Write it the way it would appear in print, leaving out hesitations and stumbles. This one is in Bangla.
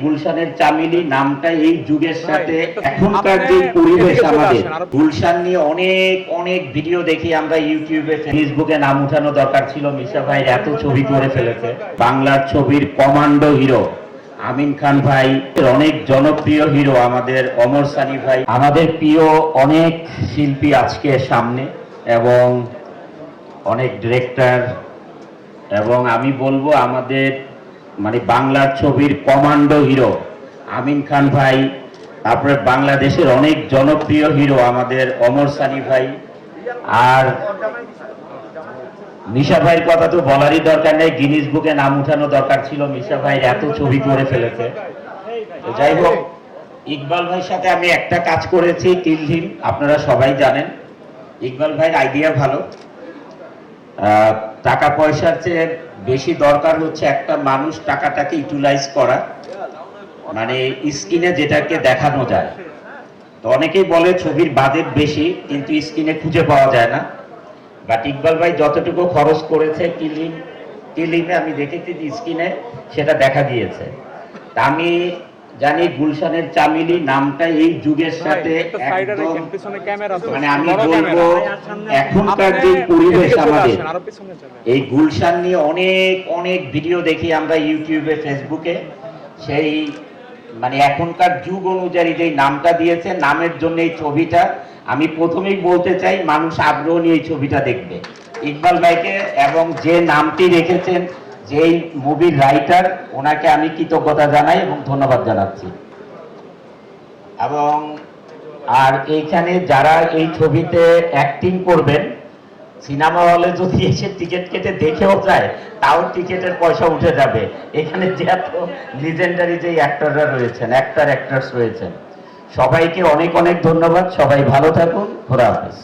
গুলশানের চামেলি নামটা এই যুগের সাথে এখনকার যে পরিবেশ আমাদের গুলশান নিয়ে অনেক অনেক ভিডিও দেখি আমরা ইউটিউবে ফেসবুকে নাম উঠানো দরকার ছিল। মিশা ভাই এত ছবি করে ফেলেছে। বাংলার ছবির কমান্ডো হিরো আমিন খান ভাই, অনেক জনপ্রিয় হিরো আমাদের অমর সানি ভাই, আমাদের প্রিয় অনেক শিল্পী আজকে সামনে এবং অনেক ডিরেক্টর, এবং আমি বলবো আমাদের মানে বাংলার ছবির কমান্ডো হিরো আমিন খান ভাই, তারপরে বাংলাদেশের অনেক জনপ্রিয় হিরো আমাদের অমর সানি ভাই। আর মিশা ভাইয়ের কথা তো বলারই দরকার নেই, গিনিস বুকে নাম উঠানো দরকার ছিল। মিশা ভাই এত ছবি করে ফেলেছে। যাই হোক, ইকবাল ভাইয়ের সাথে আমি একটা কাজ করেছি তিলহিম, আপনারা সবাই জানেন। ইকবাল ভাইয়ের আইডিয়া ভালো। টাকা পয়সার চেয়ে বেশি দরকার হচ্ছে একটা মানুষ টাকাটাকে ইউটিলাইজ করা, মানে স্ক্রিনে যেটাকে দেখানো যায়। তো অনেকেই বলে ছবির বাজেট বেশি কিন্তু স্ক্রিনে খুঁজে পাওয়া যায় না, বাট ইকবাল ভাই যতটুকু খরচ করেছে কিলিমে আমি দেখেছি স্ক্রিনে সেটা দেখা দিয়েছে। তা আমি জানি গুলশানের চামেলি নামটা এই যুগের সাথে একদম, মানে আমি বলবো এখনকার যে পরিবেশ আমাদের, এই গুলশান নিয়ে অনেক অনেক ভিডিও দেখি আমরা ইউটিউবে ফেসবুকে, সেই মানে এখনকার যুগ অনুযায়ী যে নামটা দিয়েছে, নামের জন্য এই ছবিটা আমি প্রথমেই বলতে চাই মানুষ আগ্রহ নিয়ে এই ছবিটা দেখবে ইকবাল ভাইকে, এবং যে নামটি রেখেছেন যেই মুভির রাইটার ওনাকে আমি কৃতজ্ঞতা জানাই এবং ধন্যবাদ জানাচ্ছি। এবং আর এইখানে যারা এই ছবিতে অ্যাক্টিং করবেন, সিনেমা হলে যদি এসে টিকিট কেটে দেখেও যায় তাও টিকিটের পয়সা উঠে যাবে। এখানে যে এত লিজেন্ডারি যে অ্যাক্টররা রয়েছেন, অ্যাক্টার্স রয়েছেন, সবাইকে অনেক অনেক ধন্যবাদ। সবাই ভালো থাকুন। খোদা হাফেজ।